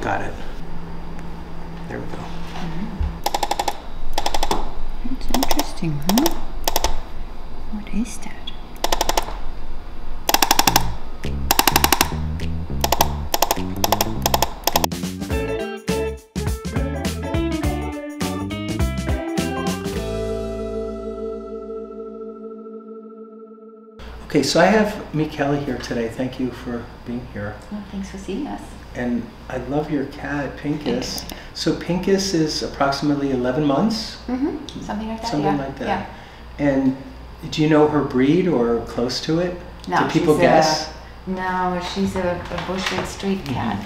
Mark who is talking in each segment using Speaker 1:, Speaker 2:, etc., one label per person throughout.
Speaker 1: Got it. There we go.
Speaker 2: That's interesting, huh? What is that?
Speaker 1: Okay, so I have Michele here today. Thank you for being here.
Speaker 2: Well, thanks for seeing us.
Speaker 1: And I love your cat, Pinkus. So Pinkus is approximately 11 months?
Speaker 2: Mm-hmm. Something like that,
Speaker 1: Something like that. Yeah. And do you know her breed or close to it?
Speaker 2: No,
Speaker 1: do people guess?
Speaker 2: No, she's a Bushwick street cat.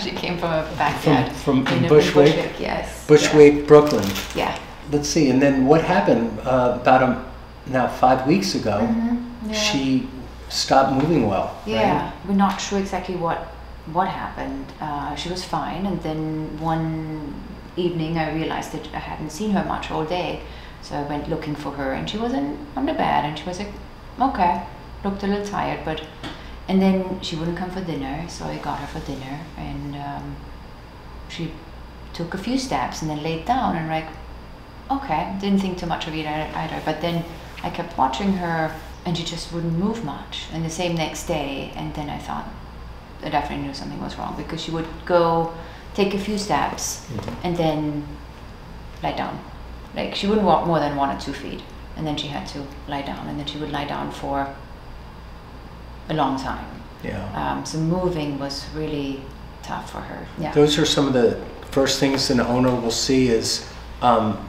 Speaker 2: She came from a backyard.
Speaker 1: From Bushwick?
Speaker 2: Yes.
Speaker 1: Bushwick,
Speaker 2: yeah.
Speaker 1: Brooklyn.
Speaker 2: Yeah.
Speaker 1: Let's see, and then what happened about now 5 weeks ago?
Speaker 2: Mm-hmm. Yeah.
Speaker 1: She stopped moving well.
Speaker 2: Yeah,
Speaker 1: right?
Speaker 2: we're not sure exactly what happened. She was fine, and then one evening I realized that I hadn't seen her much all day, so I went looking for her, and she wasn't on the bed, and she was like, okay, looked a little tired, and then she wouldn't come for dinner, so I got her for dinner, and she took a few steps and then laid down, and like, okay, didn't think too much of it either, but then I kept watching her, and she just wouldn't move much. And the same next day, and then I thought, I definitely knew something was wrong, because she would go take a few steps and then lie down. Like, she wouldn't walk more than 1 or 2 feet, and then she had to lie down, and then she would lie down for a long time.
Speaker 1: Yeah.
Speaker 2: So moving was really tough for her. Yeah.
Speaker 1: Those are some of the first things an owner will see is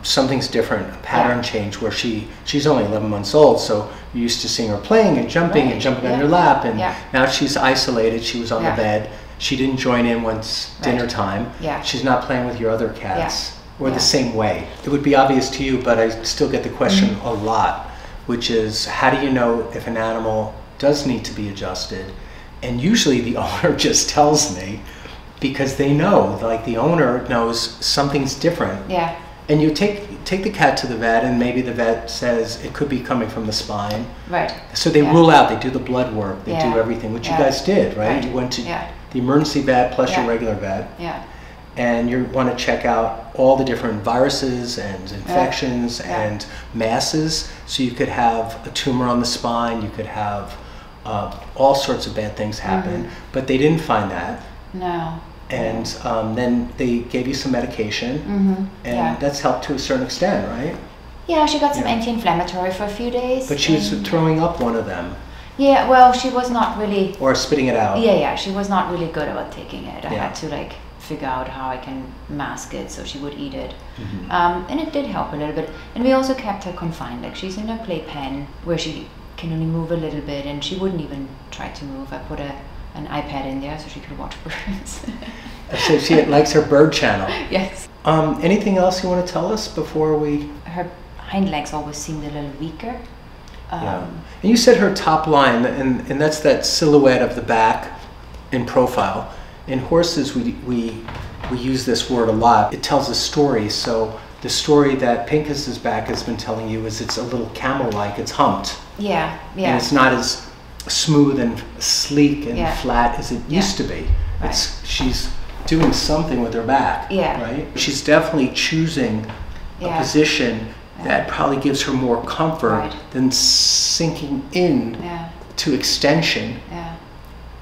Speaker 1: something's different, a pattern change, where she's only 11 months old, so you're used to seeing her playing and jumping on your lap, and now she's isolated. She was on the bed. She didn't join in once dinner time.
Speaker 2: Yeah.
Speaker 1: She's not playing with your other cats or the same way. It would be obvious to you, but I still get the question a lot, which is, how do you know if an animal does need to be adjusted? And usually the owner just tells me, because they know, like the owner knows something's different.
Speaker 2: Yeah.
Speaker 1: And you take the cat to the vet, and maybe the vet says it could be coming from the spine.
Speaker 2: Right.
Speaker 1: So they rule out, they do the blood work, they do everything, which you guys did, right? You went to the emergency vet plus your regular vet.
Speaker 2: Yeah.
Speaker 1: And you want to check out all the different viruses and infections and masses. So you could have a tumor on the spine, you could have all sorts of bad things happen, but they didn't find that.
Speaker 2: No.
Speaker 1: And then they gave you some medication, and that's helped to a certain extent, right?
Speaker 2: Yeah, she got some anti-inflammatory for a few days.
Speaker 1: But she was throwing up one of them.
Speaker 2: Yeah, well, she was not really...
Speaker 1: Or spitting it out.
Speaker 2: Yeah, she was not really good about taking it. I had to like figure out how I can mask it so she would eat it. And it did help a little bit. And we also kept her confined. Like, she's in a playpen where she can only move a little bit, and she wouldn't even try to move. I put an iPad in there so she could watch birds.
Speaker 1: So she likes her bird channel.
Speaker 2: Yes.
Speaker 1: Anything else you want to tell us before we...
Speaker 2: Her hind legs always seemed a little weaker.
Speaker 1: And you said her top line, and that's that silhouette of the back in profile. In horses, we use this word a lot. It tells a story. So the story that Pinkus's back has been telling you is it's a little camel-like. It's humped.
Speaker 2: Yeah.
Speaker 1: And it's not as smooth and sleek and flat as it used to be.
Speaker 2: Right.
Speaker 1: She's doing something with her back. Right. She's definitely choosing a position that probably gives her more comfort than sinking in to extension,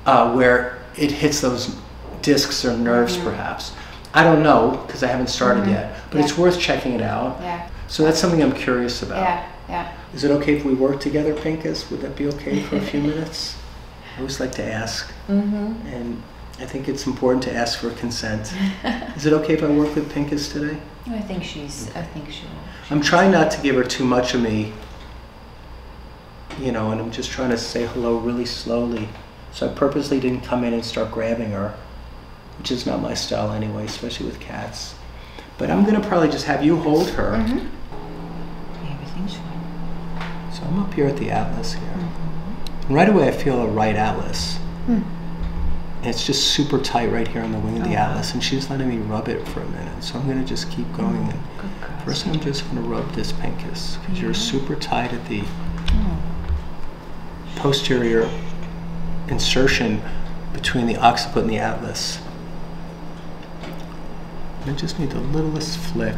Speaker 1: where it hits those discs or nerves, perhaps. I don't know, because I haven't started yet, but it's worth checking it out. So that's something I'm curious about. Is it okay if we work together, Pinkus? Would that be okay for a few minutes? I always like to ask, and I think it's important to ask for consent. Is it okay if I work with Pinkus today?
Speaker 2: I think she'll.
Speaker 1: I'm trying not to give her too much of me, and I'm just trying to say hello really slowly. So I purposely didn't come in and start grabbing her, which is not my style anyway, especially with cats. But I'm gonna probably just have you hold her.
Speaker 2: Everything's fine.
Speaker 1: So I'm up here at the atlas here. And right away I feel a right atlas. And it's just super tight right here on the wing of the atlas, and she's letting me rub it for a minute. So I'm gonna just keep going. And first I'm just gonna rub this Pinkus, because you're super tight at the posterior insertion between the occiput and the atlas. I just need the littlest flick.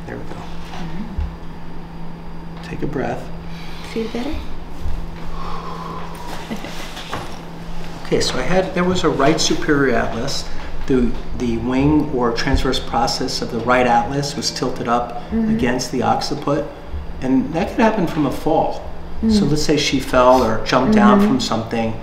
Speaker 1: There we go. Take a breath.
Speaker 2: Feel better?
Speaker 1: Okay, so there was a right superior atlas. The wing or transverse process of the right atlas was tilted up against the occiput, and that could happen from a fall. So let's say she fell or jumped down from something,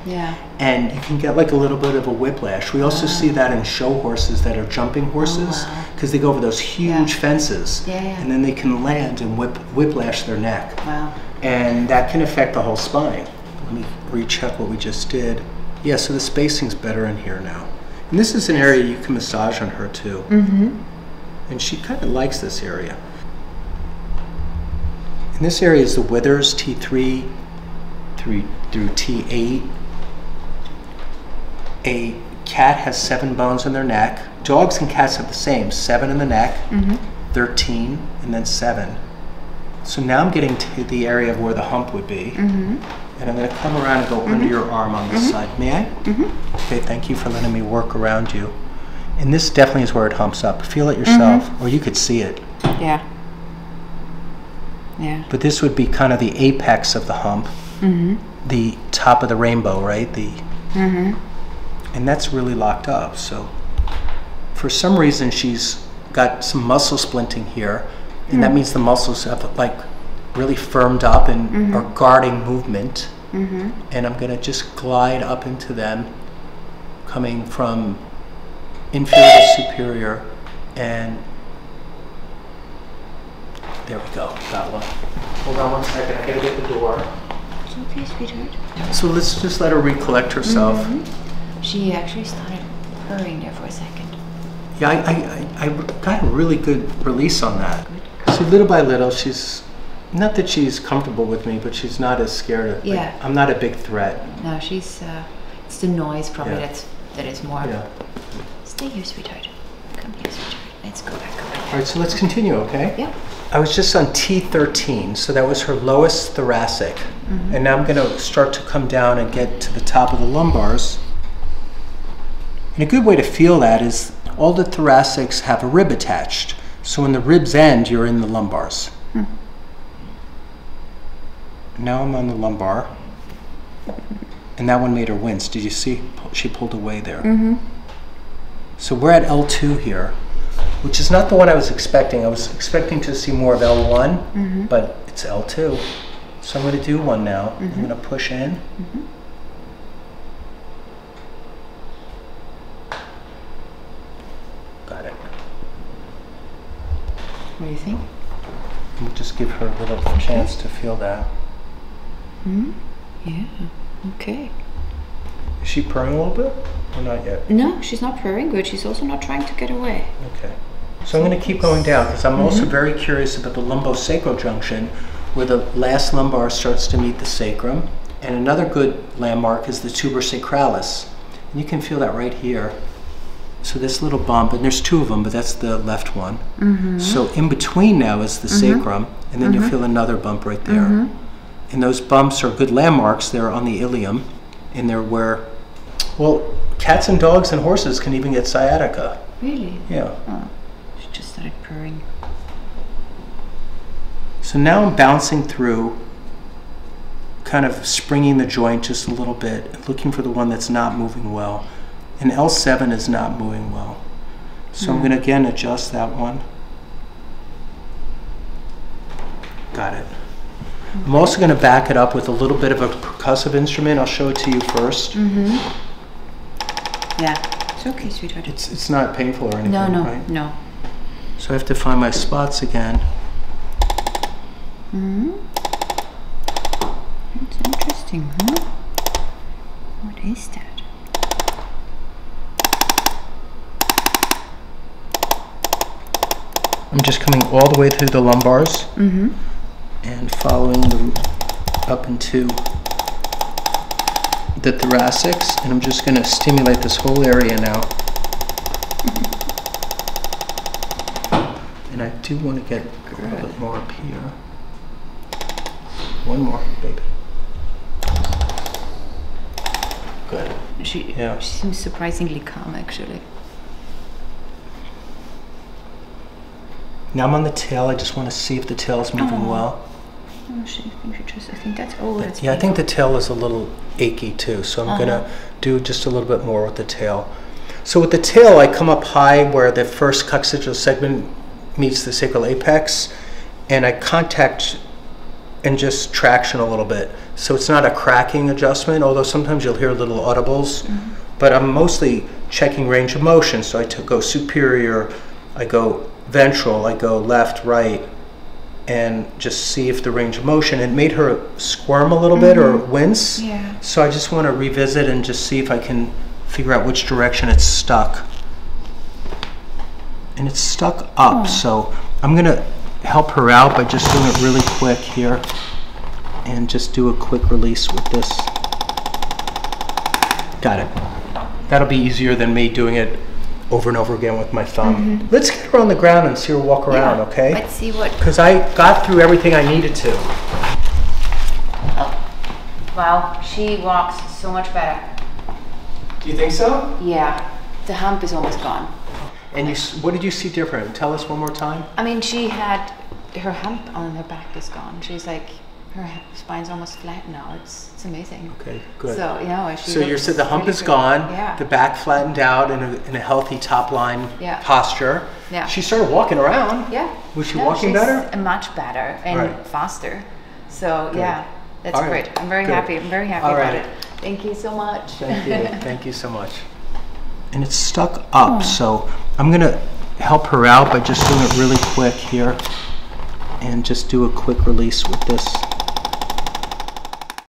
Speaker 1: and you can get like a little bit of a whiplash. We also see that in show horses that are jumping horses, because they go over those huge fences, and then they can land and whiplash their neck.
Speaker 2: Wow.
Speaker 1: And that can affect the whole spine. Let me recheck what we just did. Yeah, so the spacing's better in here now. And this is an area you can massage on her too. And she kind of likes this area. And this area is the withers, T3 through T8. A cat has 7 bones in their neck. Dogs and cats have the same, 7 in the neck, 13, and then 7. So now I'm getting to the area of where the hump would be. And I'm going to come around and go under your arm on this side. May I? Okay, thank you for letting me work around you. And this definitely is where it humps up. Feel it yourself, or you could see it.
Speaker 2: Yeah. Yeah.
Speaker 1: But this would be kind of the apex of the hump, the top of the rainbow, right? And that's really locked up. So for some reason, she's got some muscle splinting here, and that means the muscles have like really firmed up and are guarding movement. And I'm going to just glide up into them, coming from inferior to superior, and there we go. Got one. Hold on one second. I gotta get the door.
Speaker 2: It's okay, sweetheart.
Speaker 1: So let's just let her recollect herself.
Speaker 2: She actually started purring there for a second.
Speaker 1: Yeah, I got a really good release on that. Good. So little by little, she's, not that she's comfortable with me, but she's not as scared of me. Yeah. I'm not a big threat.
Speaker 2: No, she's, it's the noise probably that is more.
Speaker 1: Yeah.
Speaker 2: Stay here, sweetheart. Come here, sweetheart. Let's go back over there.
Speaker 1: All right, so let's continue, okay?
Speaker 2: Yeah.
Speaker 1: I was just on T13, so that was her lowest thoracic. And now I'm going to start to come down and get to the top of the lumbars. And a good way to feel that is all the thoracics have a rib attached. So when the ribs end, you're in the lumbars. Now I'm on the lumbar. And that one made her wince. Did you see? She pulled away there. So we're at L2 here, which is not the one I was expecting. I was expecting to see more of L1, but it's L2. So I'm going to do one now. I'm going to push in. Got it.
Speaker 2: What do you think?
Speaker 1: We'll just give her a little chance to feel that.
Speaker 2: Yeah, okay.
Speaker 1: Is she purring a little bit or not yet?
Speaker 2: No, she's not purring good. She's also not trying to get away.
Speaker 1: Okay. So I'm going to keep going down because I'm also very curious about the lumbosacral junction where the last lumbar starts to meet the sacrum. And another good landmark is the tuber sacralis. And you can feel that right here. So this little bump, and there's 2 of them, but that's the left one. So in between now is the sacrum, and then you'll feel another bump right there. And those bumps are good landmarks. They're on the ilium, and they're where, well, cats and dogs and horses can even get sciatica.
Speaker 2: Really?
Speaker 1: Yeah.
Speaker 2: Oh, she just started purring.
Speaker 1: So now I'm bouncing through, kind of springing the joint just a little bit, looking for the one that's not moving well. And L7 is not moving well. So I'm going to again adjust that one. Got it. I'm also going to back it up with a little bit of a percussive instrument. I'll show it to you first.
Speaker 2: Yeah, it's okay, sweetheart.
Speaker 1: It's not painful or anything, right?
Speaker 2: No.
Speaker 1: So I have to find my spots again.
Speaker 2: It's interesting, huh? What is that?
Speaker 1: I'm just coming all the way through the lumbars and following up into the thoracics, and I'm just going to stimulate this whole area now. And I do want to get a little bit more up here. One more, baby.
Speaker 2: She seems surprisingly calm, actually.
Speaker 1: Now I'm on the tail. I just want to see if the tail is moving well.
Speaker 2: Oh, I think that's that's
Speaker 1: I think the tail is a little achy too, so I'm gonna do just a little bit more with the tail. So with the tail, I come up high where the first coccygeal segment meets the sacral apex, and I contact and just traction a little bit. So it's not a cracking adjustment, although sometimes you'll hear little audibles, but I'm mostly checking range of motion. So I go superior, I go ventral, I go left, right, and just see if the range of motion. It made her squirm a little bit or wince.
Speaker 2: Yeah.
Speaker 1: So I just want to revisit and just see if I can figure out which direction it's stuck. And it's stuck up, so I'm gonna help her out by just doing it really quick here and just do a quick release with this. Got it. That'll be easier than me doing it over and over again with my thumb. Let's get her on the ground and see her walk around, okay?
Speaker 2: Let's see what...
Speaker 1: Because I got through everything I needed to.
Speaker 2: Oh. Wow, she walks so much better.
Speaker 1: Do you think so?
Speaker 2: Yeah, the hump is almost gone.
Speaker 1: And what did you see different? Tell us one more time.
Speaker 2: I mean, she had her hump on her back is gone. She's like, her spine's almost flat now. It's amazing.
Speaker 1: Okay, good.
Speaker 2: So
Speaker 1: so you said the hump is gone. Yeah. The back flattened out in a healthy top line posture.
Speaker 2: Yeah.
Speaker 1: She started walking around.
Speaker 2: Yeah.
Speaker 1: Was she walking better?
Speaker 2: Much better and faster. So
Speaker 1: good.
Speaker 2: Yeah, that's great. I'm very happy. I'm very happy about it. Thank you so much.
Speaker 1: Thank you. Thank you so much. And it's stuck up, so I'm gonna help her out by just doing it really quick here and just do a quick release with this.